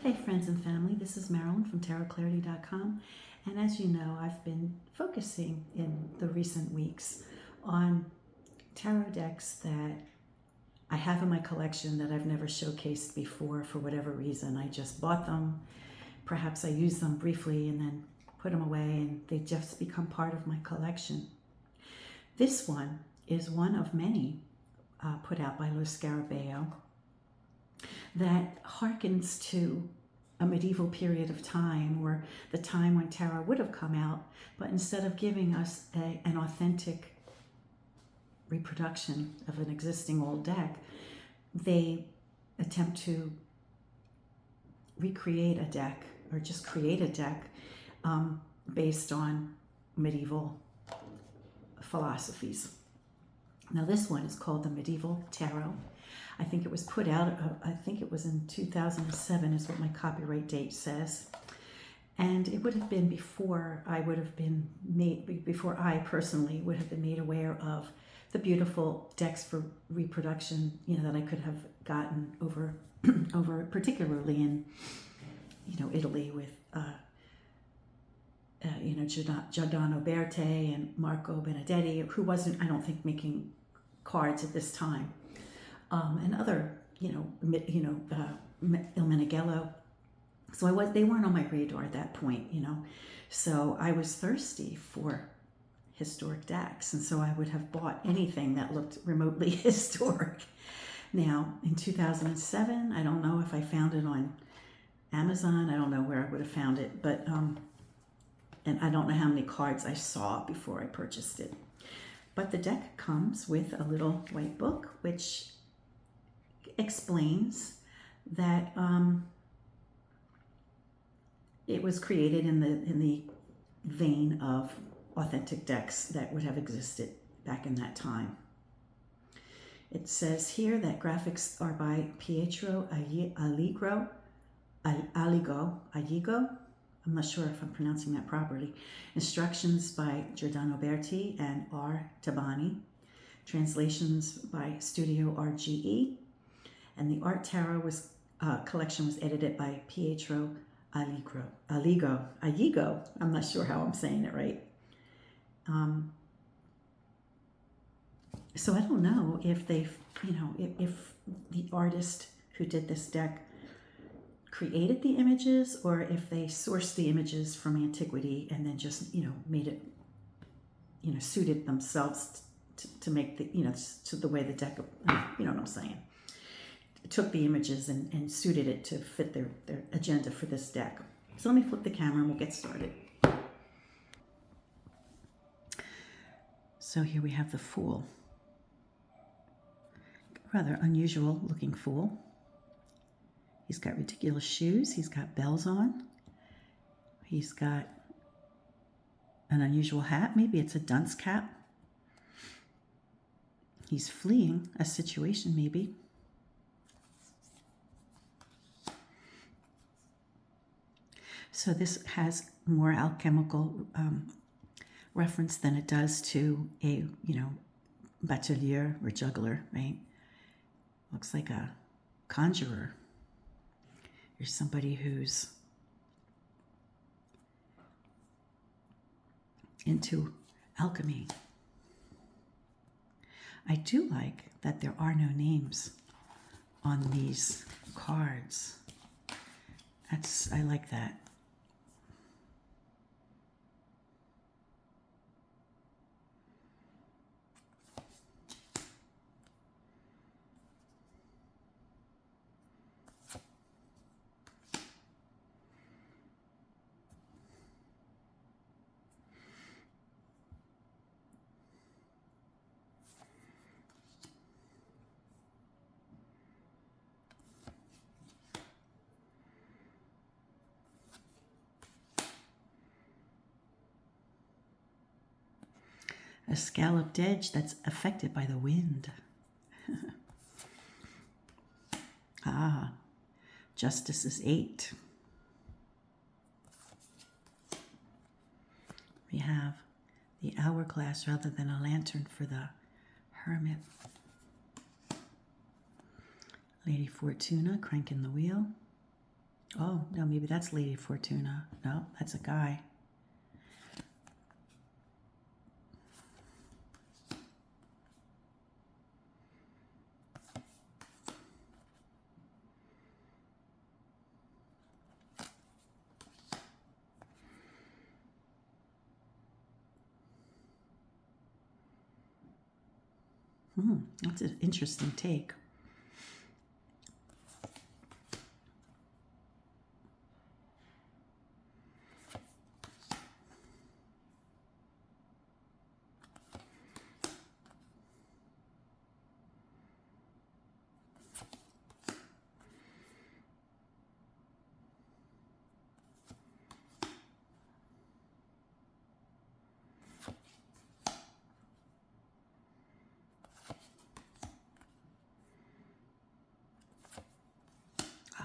Hey friends and family, this is Marilyn from tarotclarity.com, and as you know, I've been focusing in the recent weeks on tarot decks that I have in my collection that I've never showcased before for whatever reason. I just bought them, perhaps I used them briefly and then put them away, and they just become part of my collection. This one is one of many put out by Scarabeo that harkens to a medieval period of time, or the time when tarot would have come out, but instead of giving us an authentic reproduction of an existing old deck, they attempt to recreate a deck or just create a deck based on medieval philosophies. Now this one is called the Medieval Tarot. I think it was put out, I think it was in 2007 is what my copyright date says. And it would have been before I personally would have been made aware of the beautiful decks for reproduction, that I could have gotten over, particularly in, Italy with, Giordano Berti and Marco Benedetti, who wasn't, I don't think, making cards at this time. And other, Il Meneghello. So they weren't on my radar at that point, So I was thirsty for historic decks, and so I would have bought anything that looked remotely historic. Now, in 2007, I don't know if I found it on Amazon. I don't know where I would have found it, but and I don't know how many cards I saw before I purchased it. But the deck comes with a little white book, which explains that it was created in the vein of authentic decks that would have existed back in that time. It says here that graphics are by Pietro Aligo. I'm not sure if I'm pronouncing that properly. Instructions by Giordano Berti and R. Tabani. Translations by Studio RGE. And the Art Tarot collection was edited by Pietro Aligo. I'm not sure how I'm saying it right. So I don't know if they've, if the artist who did this deck created the images, or if they sourced the images from antiquity and then just, made it, suited themselves to make the, to the way the deck, you know what I'm saying. Took the images and suited it to fit their agenda for this deck. So let me flip the camera and we'll get started. So here we have the Fool. Rather unusual looking Fool. He's got ridiculous shoes. He's got bells on. He's got an unusual hat. Maybe it's a dunce cap. He's fleeing a situation, maybe. So this has more alchemical reference than it does to a, batelier or juggler, right? Looks like a conjurer. You're somebody who's into alchemy. I do like that there are no names on these cards. I like that. A scalloped edge that's affected by the wind. Justice is 8. We have the hourglass rather than a lantern for the Hermit. Lady Fortuna cranking the wheel. Oh, no, maybe that's Lady Fortuna. No, that's a guy. That's an interesting take.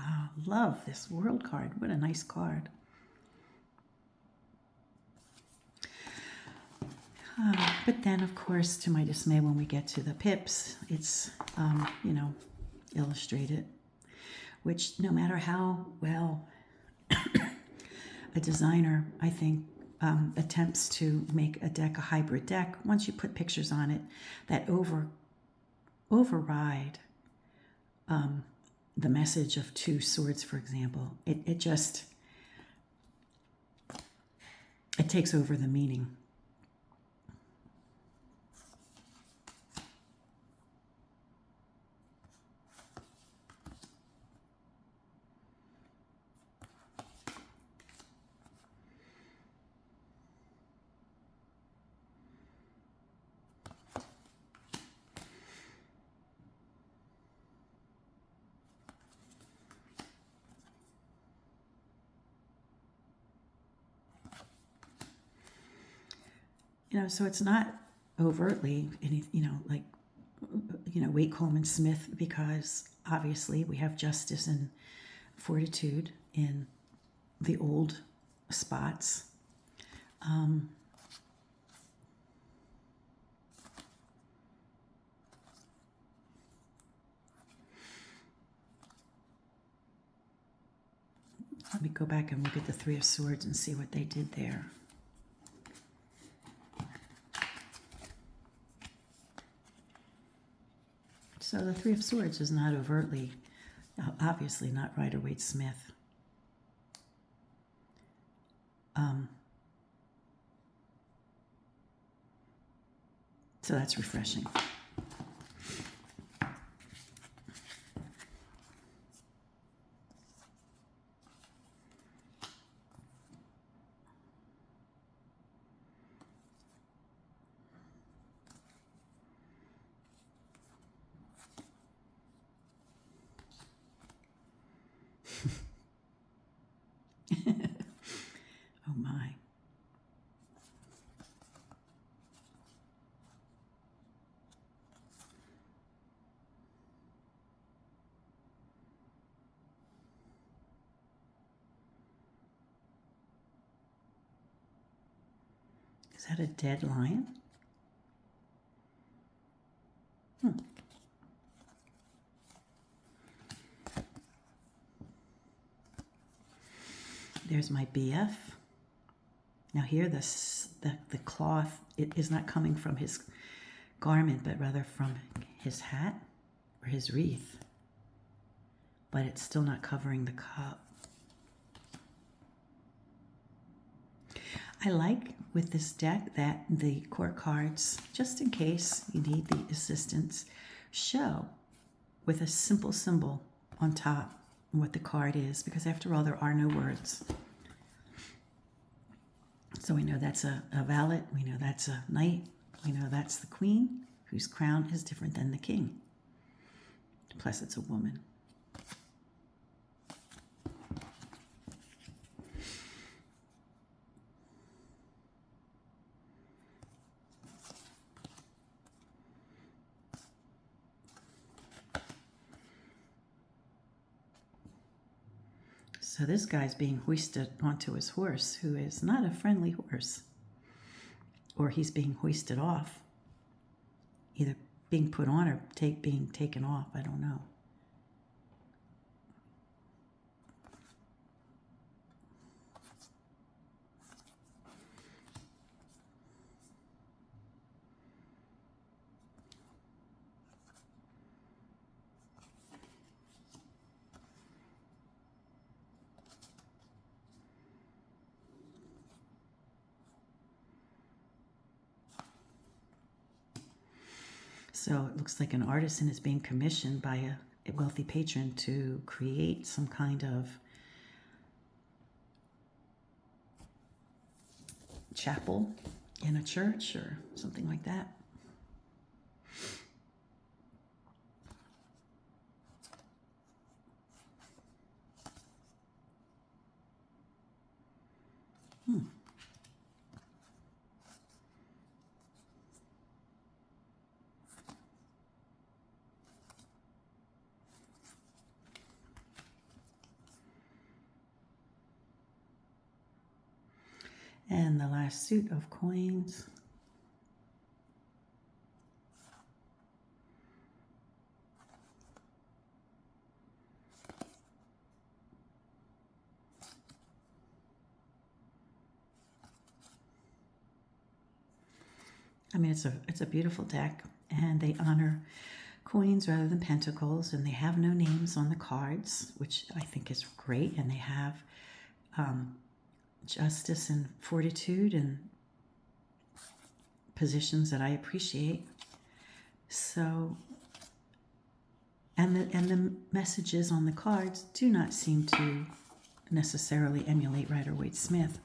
Ah, love this World card. What a nice card. But then, of course, to my dismay, when we get to the pips, it's, illustrated, which no matter how well a designer, I think, attempts to make a deck a hybrid deck, once you put pictures on it that override the message of two swords, for example, it takes over the meaning. So it's not overtly any, Wake Coleman Smith, because obviously we have justice and fortitude in the old spots. Let me go back and look at the Three of Swords and see what they did there. So the Three of Swords is not overtly, obviously not Rider-Waite Smith. So that's refreshing. Oh my. Is that a dead lion? There's my BF. Now here the cloth, it is not coming from his garment, but rather from his hat or his wreath. But it's still not covering the cup. I like with this deck that the court cards, just in case you need the assistance, show with a simple symbol on top what the card is, because after all, there are no words. So we know that's a valet, we know that's a knight, we know that's the queen, whose crown is different than the king. Plus it's a woman. So this guy's being hoisted onto his horse, who is not a friendly horse. Or he's being hoisted off. Either being put on or being taken off, I don't know. So it looks like an artisan is being commissioned by a wealthy patron to create some kind of chapel in a church or something like that. And the last suit of coins. I mean, it's a beautiful deck, and they honor coins rather than pentacles, and they have no names on the cards, which I think is great. And they have justice and fortitude and positions that I appreciate. So, and the messages on the cards do not seem to necessarily emulate Rider-Waite-Smith,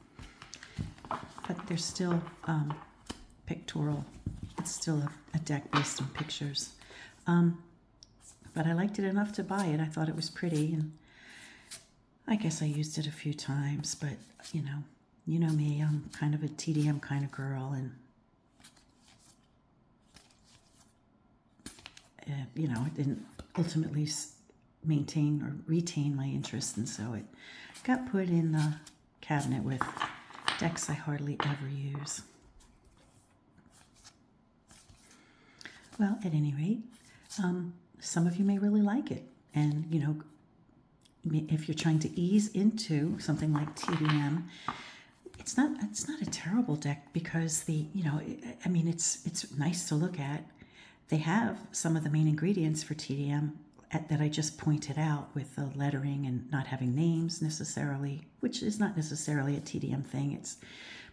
but they're still pictorial. It's still a deck based on pictures. But I liked it enough to buy it. I thought it was pretty, and I guess I used it a few times, but you know me, I'm kind of a TDM kind of girl, and it didn't ultimately maintain or retain my interest, and so it got put in the cabinet with decks I hardly ever use. Well, at any rate, some of you may really like it, and if you're trying to ease into something like TDM, it's not a terrible deck, because it's nice to look at. They have some of the main ingredients for TDM that I just pointed out, with the lettering and not having names necessarily, which is not necessarily a TDM thing. It's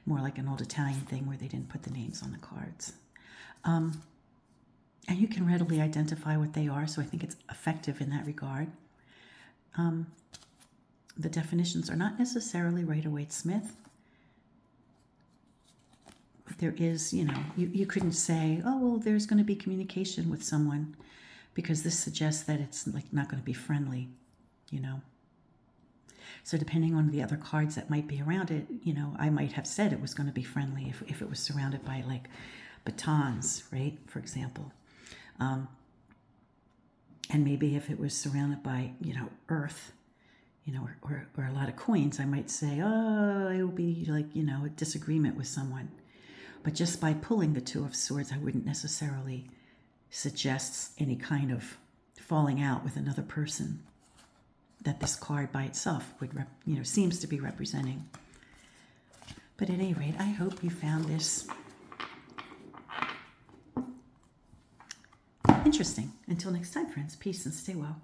more like an old Italian thing where they didn't put the names on the cards. And you can readily identify what they are, so I think it's effective in that regard. The definitions are not necessarily Rider-Waite-Smith, but there is, you couldn't say, oh, well, there's going to be communication with someone, because this suggests that it's like not going to be friendly, So depending on the other cards that might be around it, I might have said it was going to be friendly if it was surrounded by like batons, right, for example. And maybe if it was surrounded by, earth, or a lot of coins, I might say, oh, it will be like, a disagreement with someone. But just by pulling the Two of Swords, I wouldn't necessarily suggest any kind of falling out with another person that this card by itself would, seems to be representing. But at any rate, I hope you found this interesting. Until next time, friends, peace and stay well.